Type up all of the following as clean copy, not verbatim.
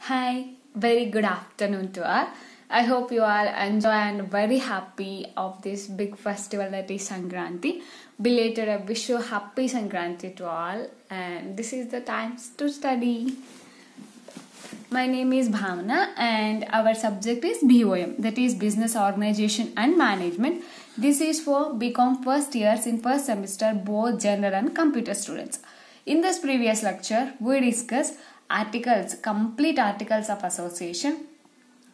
Hi, very good afternoon to all. I hope you all enjoy and very happy of this big festival that is Sankranti. Belated I wish you happy Sankranti to all, and this is the time to study. My name is Bhavana and our subject is BOM, that is Business Organization and Management. This is for BCom first years in first semester, both general and computer students. In this previous lecture, we discussed articles, complete articles of association.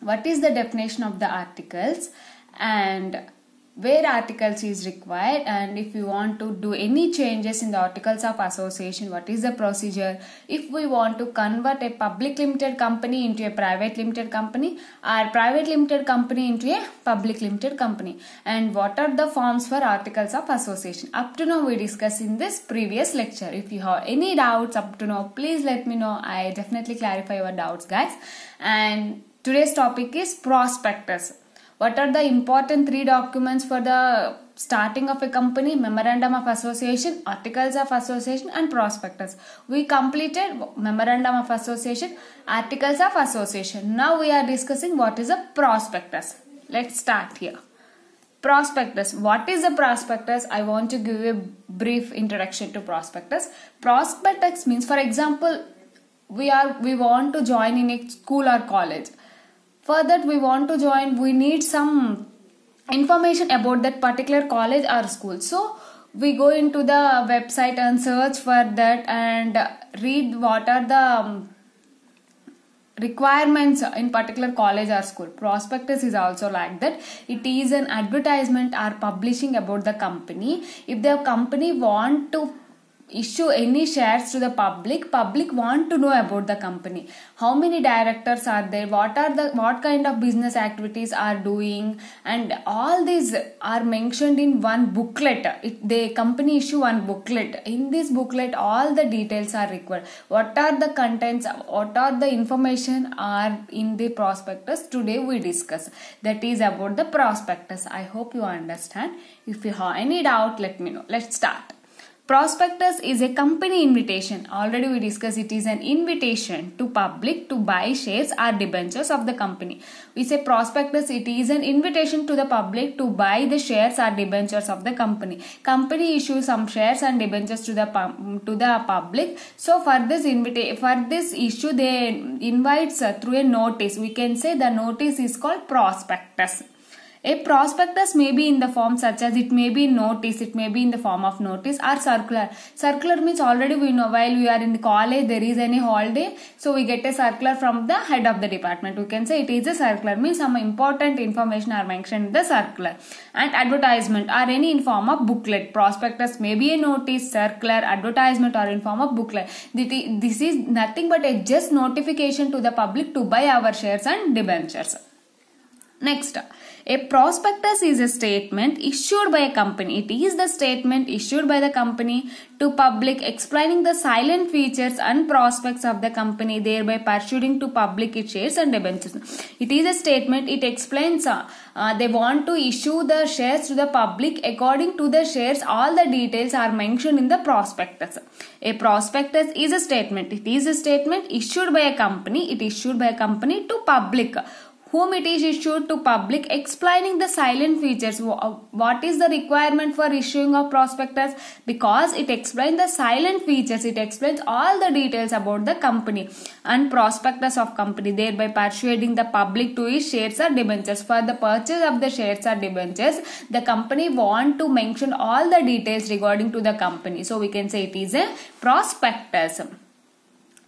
What is the definition of the articles and where articles is required, and if you want to do any changes in the articles of association, what is the procedure? If we want to convert a public limited company into a private limited company or private limited company into a public limited company, and what are the forms for articles of association. Up to now we discussed in this previous lecture. If you have any doubts up to now, please let me know. I definitely clarify your doubts, guys. And today's topic is prospectus. What are the important three documents for the starting of a company? Memorandum of Association, Articles of Association and Prospectus. We completed Memorandum of Association, Articles of Association. Now we are discussing what is a prospectus. Let's start here. Prospectus. What is a prospectus? I want to give you a brief introduction to prospectus. Prospectus means, for example, we want to join in a school or college. For that we want to join, we need some information about that particular college or school. So we go into the website and search for that and read what are the requirements in particular college or school. Prospectus is also like that. It is an advertisement or publishing about the company. If the company want to issue any shares to the public want to know about the company. How many directors are there, what kind of business activities are doing, and all these are mentioned in one booklet. The company issue one booklet. In this booklet all the details are required. What are the contents, what are the information are in the prospectus. Today we discuss, that is about the prospectus. I hope you understand. If you have any doubt, let me know. Let's start. Prospectus is a company invitation. Already we discussed, it is an invitation to public to buy shares or debentures of the company. We say prospectus, it is an invitation to the public to buy the shares or debentures of the company. Company issues some shares and debentures to the public. So for this issue they invites through a notice. We can say the notice is called prospectus. A prospectus may be in the form such as, it may be notice, it may be in the form of notice or circular. Circular means, already we know, while we are in the college there is any holiday, so we get a circular from the head of the department. We can say it is a circular, means some important information are mentioned in the circular. And advertisement or any in form of booklet. Prospectus may be a notice, circular, advertisement or in form of booklet. This is nothing but a just notification to the public to buy our shares and debentures. Next, a prospectus is a statement issued by a company. It is the statement issued by the company to public explaining the silent features and prospects of the company, thereby pursuing to public its shares and debentures. It is a statement, it explains they want to issue the shares to the public. According to the shares, all the details are mentioned in the prospectus. A prospectus is a statement. It is a statement issued by a company. It is issued by a company to public. Whom it is issued to public, explaining the silent features. What is the requirement for issuing of prospectus? Because it explains the silent features, it explains all the details about the company and prospectus of company, thereby persuading the public to issue shares or debentures. For the purchase of the shares or debentures, the company want to mention all the details regarding to the company. So we can say it is a prospectus.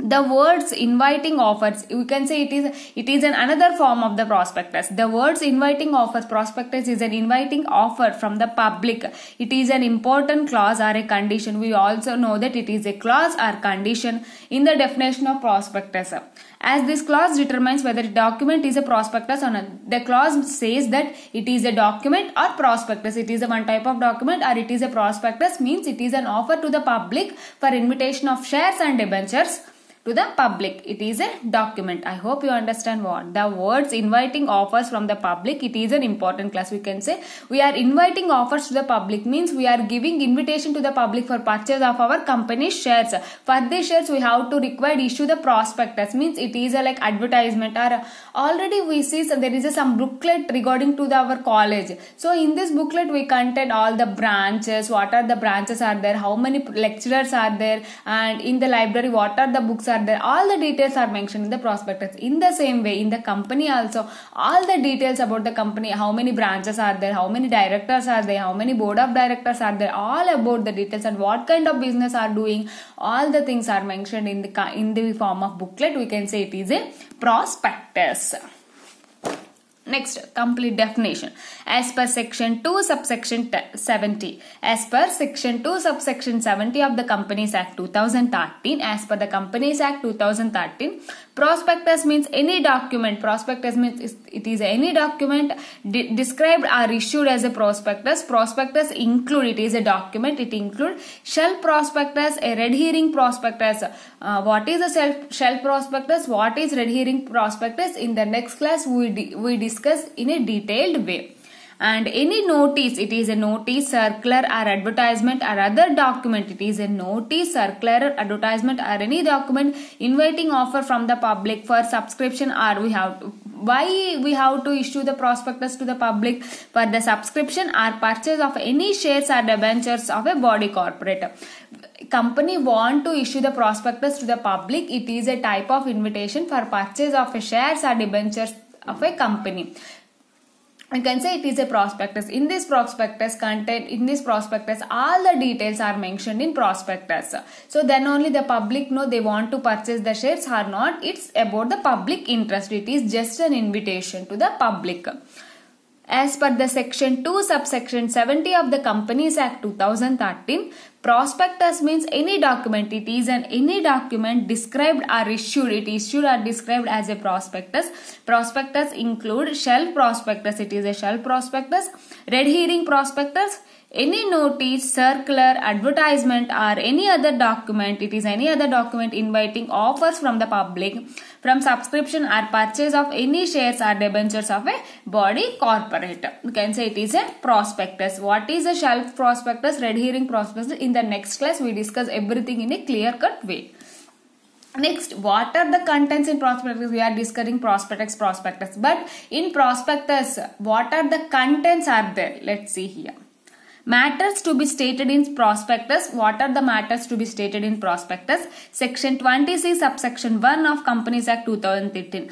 The words inviting offers, we can say it is another form of the prospectus. The words inviting offers, prospectus is an inviting offer from the public. It is an important clause or a condition. We also know that it is a clause or condition in the definition of prospectus. As this clause determines whether a document is a prospectus or not. The clause says that it is a document or prospectus. It is a one type of document or it is a prospectus, means it is an offer to the public for invitation of shares and debentures. to the public. It is a document. I hope you understand what the words inviting offers from the public. It is an important class. We can say we are inviting offers to the public means we are giving invitation to the public for purchase of our company shares. For these shares we have to require issue the prospectus, means it is a like advertisement, or already we see there is some booklet regarding to our college. So in this booklet we contain all the branches, what are the branches are there, how many lecturers are there, and in the library what are the books are there. All the details are mentioned in the prospectus. In the same way in the company also, all the details about the company, how many branches are there, how many directors are there, how many board of directors are there, all about the details and what kind of business are doing, all the things are mentioned in the form of booklet. We can say it is a prospectus. Next, complete definition. As per section 2 subsection 70. As per section 2 subsection 70 of the Companies Act 2013. As per the Companies Act 2013, prospectus means any document. Prospectus means it is any document described or issued as a prospectus. Prospectus include, it is a document, it include shelf prospectus, a red herring prospectus. What is a shelf prospectus? What is red herring prospectus? In the next class we discuss in a detailed way. And any notice, it is a notice, circular or advertisement or other document. It is a notice, circular, advertisement or any document inviting offer from the public for subscription, or why we have to issue the prospectus to the public? For the subscription or purchase of any shares or debentures of a body corporate. Company want to issue the prospectus to the public. It is a type of invitation for purchase of a shares or debentures of a company. You can say it is a prospectus. In this prospectus all the details are mentioned in prospectus. So then only the public know they want to purchase the shares or not. It's about the public interest. It is just an invitation to the public. As per the section 2 subsection 70 of the Companies Act 2013, prospectus means any document. It is any document described or issued. It is issued or described as a prospectus. Prospectus include shelf prospectus. It is a shelf prospectus. Red herring prospectus. Any notice, circular, advertisement or any other document. It is any other document inviting offers from the public from subscription or purchase of any shares or debentures of a body corporate. You can say it is a prospectus. What is a shelf prospectus, red herring prospectus? In the next class we discuss everything in a clear-cut way. Next, what are the contents in prospectus? We are discussing prospectus. But in prospectus, what are the contents are there? Let's see here. Matters to be stated in prospectus. What are the matters to be stated in prospectus? Section 26 subsection 1 of Companies Act 2013.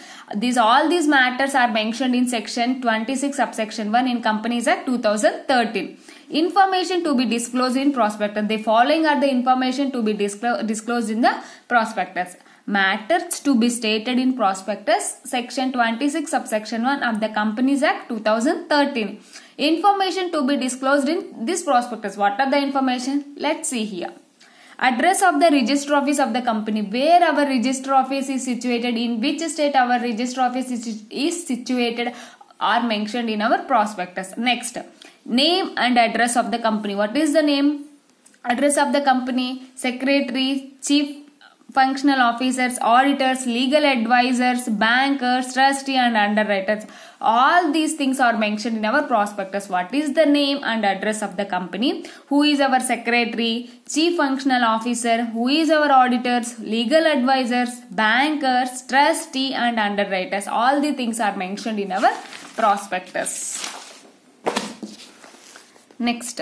All these matters are mentioned in section 26 subsection 1 in Companies Act 2013. Information to be disclosed in prospectus. The following are the information to be disclosed in the prospectus. Matters to be stated in prospectus. Section 26 subsection 1 of the Companies Act 2013. Information to be disclosed in this prospectus. What are the information? Let's see here. Address of the register office of the company. Where our register office is situated, in which state our register office is situated are mentioned in our prospectus. Next, name and address of the company. What is the name? Address of the company, secretary, chief functional officers, auditors, legal advisors, bankers, trustee and underwriters. All these things are mentioned in our prospectus. What is the name and address of the company? Who is our secretary, chief functional officer, who is our auditors, legal advisors, bankers, trustee and underwriters. All the things are mentioned in our prospectus. Next,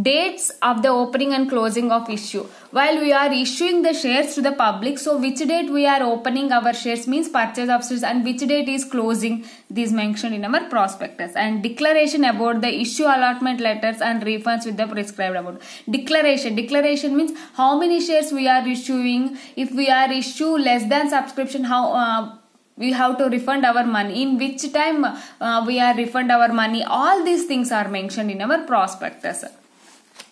dates of the opening and closing of issue. While we are issuing the shares to the public, so which date we are opening our shares means purchase of shares, and which date is closing, this mentioned in our prospectus. And declaration about the issue, allotment letters and refunds with the prescribed amount. Declaration means how many shares we are issuing. If we are issue less than subscription, how we have to refund our money, in which time we are refund our money. All these things are mentioned in our prospectus.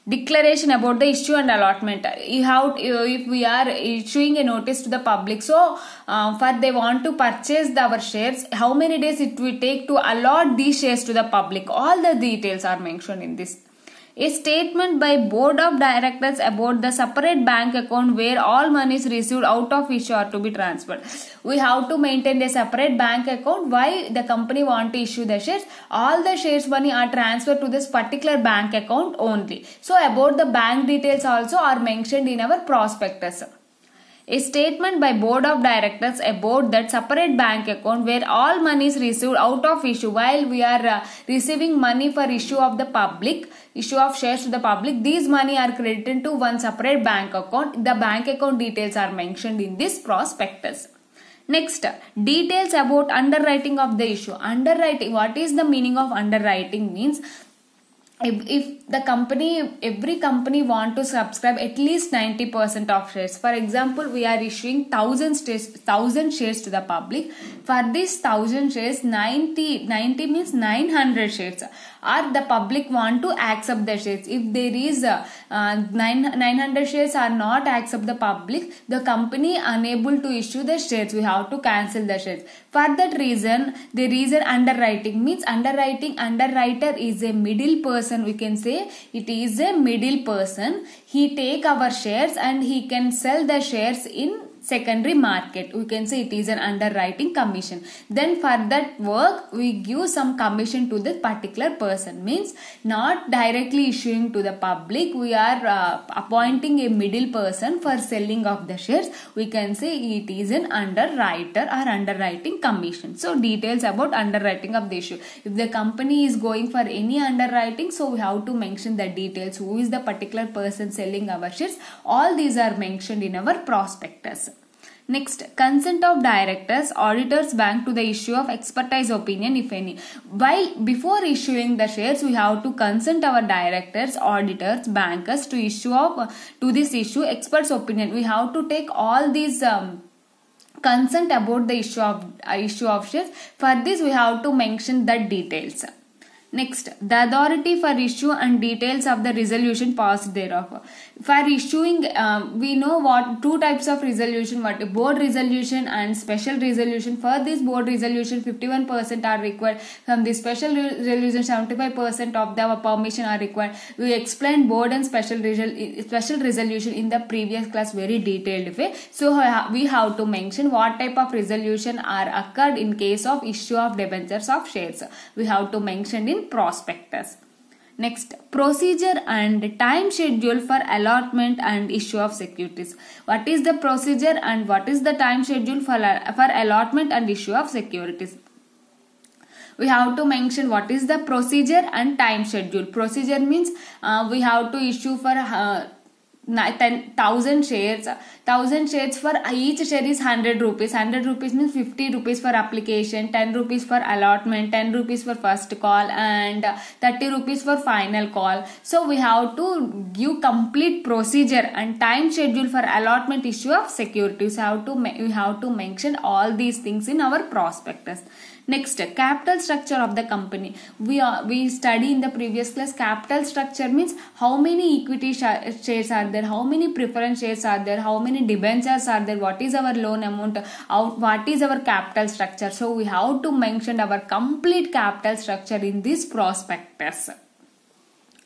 Declaration about the issue and allotment. If we are issuing a notice to the public, so for they want to purchase our shares, how many days it will take to allot these shares to the public. All the details are mentioned in this. A statement by board of directors about the separate bank account where all monies received out of issue are to be transferred. We have to maintain a separate bank account. Why the company want to issue the shares? All the shares money are transferred to this particular bank account only. So about the bank details also are mentioned in our prospectus. A statement by board of directors about that separate bank account where all money is received out of issue. While we are receiving money for issue of shares to the public, these money are credited to one separate bank account. The bank account details are mentioned in this prospectus. Next, details about underwriting of the issue. Underwriting, what is the meaning of underwriting? Means if the company, every company want to subscribe at least 90% of shares. For example, we are issuing 1000 shares to the public. For this 1000 shares, 90 means 900 shares or the public want to accept the shares. If there is 900 shares are not accept the public, the company unable to issue the shares. We have to cancel the shares. For that reason, there is an underwriting. Means underwriter is a middle person. We can say it is a middle person. He take our shares and he can sell the shares in secondary market. We can say it is an underwriting commission. Then for that work we give some commission to the particular person. Means not directly issuing to the public, we are appointing a middle person for selling of the shares. We can say it is an underwriter or underwriting commission. So details about underwriting of the issue. If the company is going for any underwriting, so we have to mention the details. Who is the particular person selling our shares? All these are mentioned in our prospectus. Next, consent of directors, auditors, bank to the issue of expertise opinion, if any. While before issuing the shares, we have to consent our directors, auditors, bankers to to this issue experts opinion. We have to take all these consent about the issue of shares. For this, we have to mention the details. Next, the authority for issue and details of the resolution passed thereof. For issuing, we know what two types of resolution, what board resolution and special resolution. For this board resolution, 51% are required. From the special resolution, 75% of the permission are required. We explained board and special resolution in the previous class very detailed way. So we have to mention what type of resolution are occurred in case of issue of debentures of shares. We have to mention in prospectus. Next, procedure and time schedule for allotment and issue of securities. What is the procedure and what is the time schedule for allotment and issue of securities? We have to mention what is the procedure and time schedule. Procedure means we have to issue for 10,000 shares. 1000 shares, for each share is 100 rupees. 100 rupees means 50 rupees for application, 10 rupees for allotment, 10 rupees for first call and 30 rupees for final call. So we have to give complete procedure and time schedule for allotment issue of securities. We have to mention all these things in our prospectus. Next, capital structure of the company. We study in the previous class. Capital structure means how many equity shares are there, how many preference shares are there, how many debentures are there, what is our loan amount, what is our capital structure. So we have to mention our complete capital structure in this prospectus.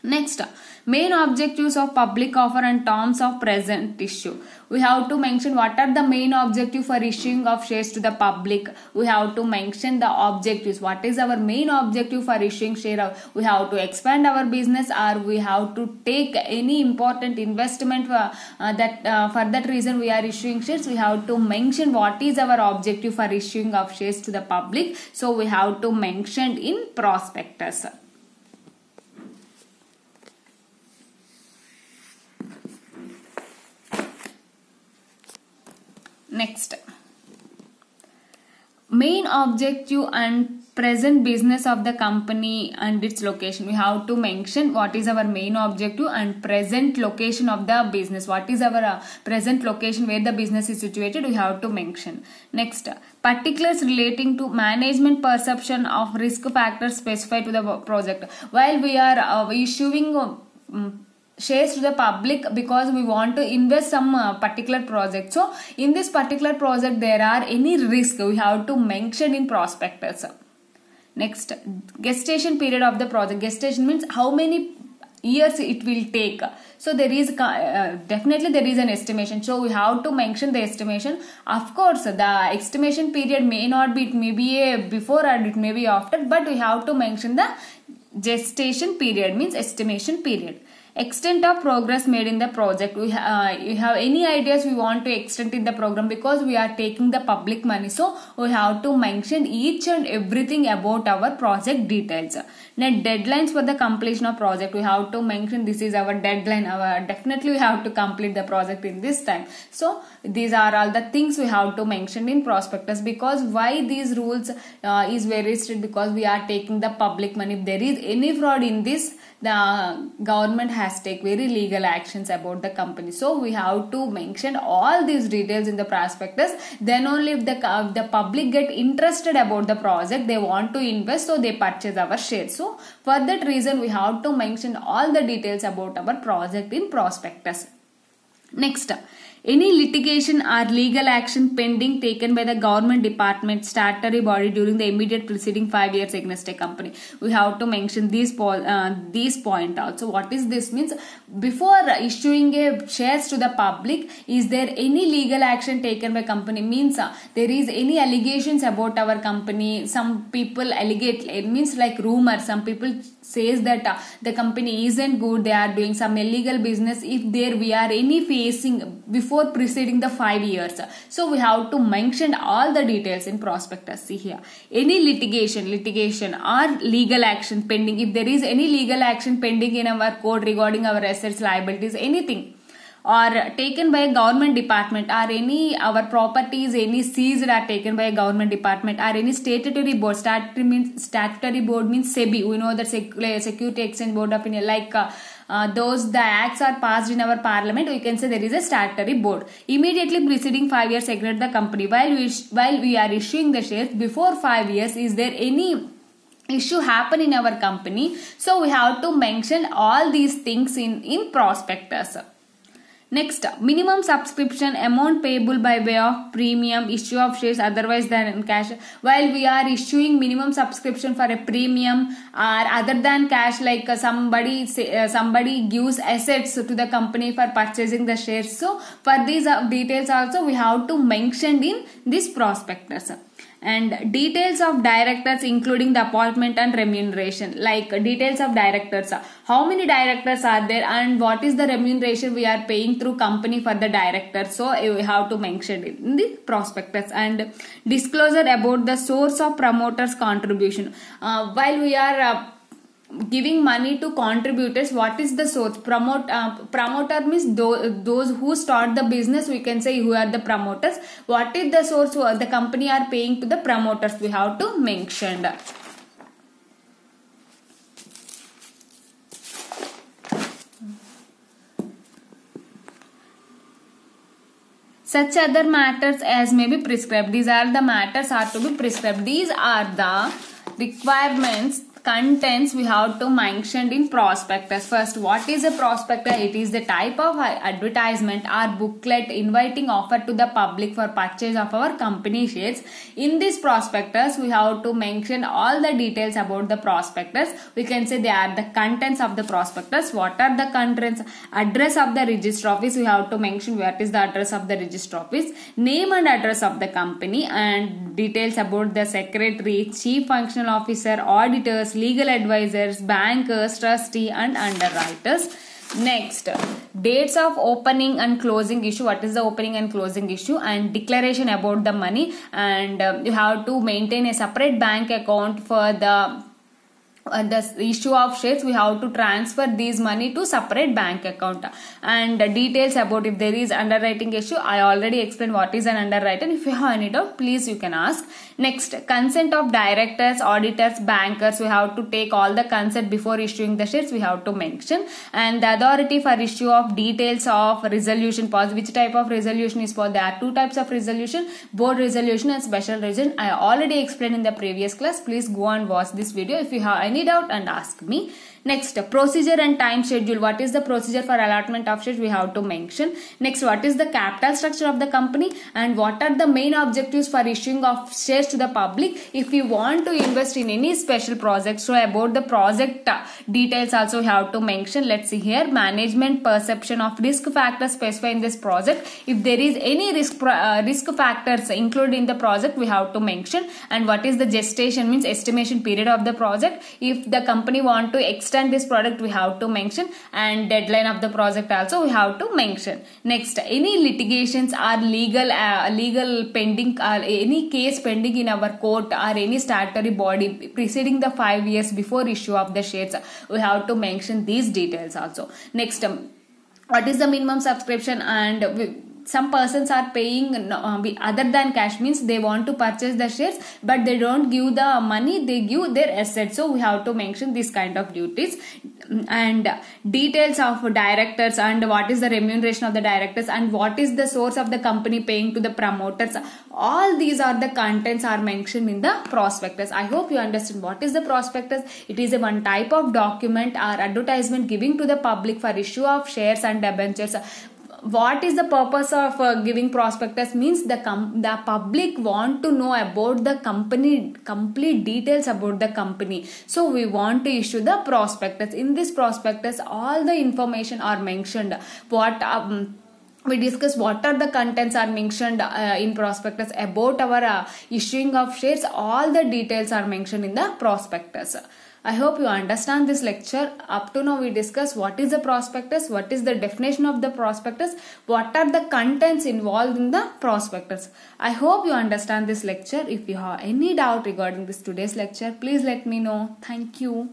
Next, main objectives of public offer and terms of present issue. We have to mention what are the main objective for issuing of shares to the public. We have to mention the objectives. What is our main objective for issuing share? We have to expand our business or we have to take any important investment for that reason we are issuing shares. We have to mention what is our objective for issuing of shares to the public. So we have to mention in prospectus. Next, main objective and present business of the company and its location. We have to mention what is our main objective and present location of the business. What is our present location where the business is situated? We have to mention. Next, particulars relating to management perception of risk factors specified to the project. While we are issuing shares to the public because we want to invest some particular project. So in this particular project there are any risk, we have to mention in prospectus. Next, gestation period of the project. Gestation means how many years it will take. So there is definitely there is an estimation. So we have to mention the estimation. Of course, the estimation period may not be, it may be a before or it may be after, but we have to mention the gestation period, means estimation period. Extent of progress made in the project. You have any ideas we want to extend in the program, because we are taking the public money, so we have to mention each and everything about our project details. Now deadlines for the completion of project, we have to mention this is our deadline. Definitely we have to complete the project in this time. So these are all the things we have to mention in prospectus. Because why these rules is very strict, because we are taking the public money. If there is any fraud in this, the government has take very legal actions about the company. So we have to mention all these details in the prospectus. Then only if the public get interested about the project, they want to invest, so they purchase our shares. So for that reason we have to mention all the details about our project in prospectus. Next, any litigation or legal action pending taken by the government department, statutory body during the immediate preceding 5 years against a company. We have to mention these point also. What is this means? Before issuing a shares to the public, is there any legal action taken by company? Means there is any allegations about our company. Some people allegate, it means like rumor. Some people says that the company isn't good, they are doing some illegal business. If there we are any facing before preceding the 5 years, so we have to mention all the details in prospectus. See here, any litigation or legal action pending. If there is any legal action pending in our court regarding our assets, liabilities, anything, or taken by a government department, or any our properties any seized are taken by a government department, or any statutory board. Statutory board means SEBI. We know that Security Exchange Board of India, like those the acts are passed in our parliament, we can say there is a statutory board. Immediately preceding 5 years against the company, while we are issuing the shares before 5 years, is there any issue happen in our company? So we have to mention all these things in prospectus. Next, minimum subscription amount payable by way of premium, issue of shares otherwise than in cash. While we are issuing minimum subscription for a premium or other than cash, like somebody gives assets to the company for purchasing the shares. So for these details also we have to mention in this prospectus. And details of directors including the appointment and remuneration, like details of directors, how many directors are there and what is the remuneration we are paying through company for the directors. So you have to mention it in the prospectus. And disclosure about the source of promoters contribution, while we are giving money to contributors, what is the source? Promoter means those who start the business, we can say who are the promoters. What is the source the company are paying to the promoters, we have to mention. Such other matters as may be prescribed. These are the matters are to be prescribed. These are the requirements, contents we have to mention in prospectus. First, what is a prospectus? It is the type of advertisement or booklet inviting offer to the public for purchase of our company shares. In this prospectus, we have to mention all the details about the prospectus. We can say they are the contents of the prospectus. What are the contents? Address of the register office, we have to mention what is the address of the register office, name and address of the company, and details about the secretary, chief functional officer, auditors, legal advisors, bankers, trustee and underwriters. Next, dates of opening and closing issue. What is the opening and closing issue? And declaration about the money. And you have to maintain a separate bank account for the issue of shares. We have to transfer these money to separate bank account. And details about if there is underwriting issue, I already explained what is an underwriter. If you have any doubt, please you can ask. Next, consent of directors, auditors, bankers. We have to take all the consent before issuing the shares, we have to mention. And the authority for issue of details of resolution pause. Which type of resolution is for? There are two types of resolution, board resolution and special resolution. I already explained in the previous class. Please go and watch this video. If you have any any doubt and ask me. Next, procedure and time schedule. What is the procedure for allotment of shares? We have to mention. Next, what is the capital structure of the company and what are the main objectives for issuing of shares to the public? If you want to invest in any special project, so about the project details also we have to mention. Let's see here. Management perception of risk factors specified in this project. If there is any risk factors included in the project, we have to mention. And what is the gestation, means estimation period of the project. If the company want to extend this product, we have to mention, and deadline of the project also we have to mention. Next, any litigations or legal pending or any case pending in our court or any statutory body preceding the 5 years before issue of the shares, we have to mention these details also. Next, what is the minimum subscription, and some persons are paying other than cash, means they want to purchase the shares but they don't give the money, they give their assets. So we have to mention this kind of duties. And details of directors and what is the remuneration of the directors and what is the source of the company paying to the promoters. All these are the contents are mentioned in the prospectus. I hope you understand what is the prospectus. It is a one type of document or advertisement giving to the public for issue of shares and debentures. What is the purpose of giving prospectus? Means the public want to know about the company, complete details about the company. So we want to issue the prospectus. In this prospectus, all the information are mentioned. We discuss what are the contents are mentioned in prospectus about our issuing of shares. All the details are mentioned in the prospectus. I hope you understand this lecture. Up to now we discuss what is the prospectus, what is the definition of the prospectus, what are the contents involved in the prospectus. I hope you understand this lecture. If you have any doubt regarding this today's lecture, please let me know. Thank you.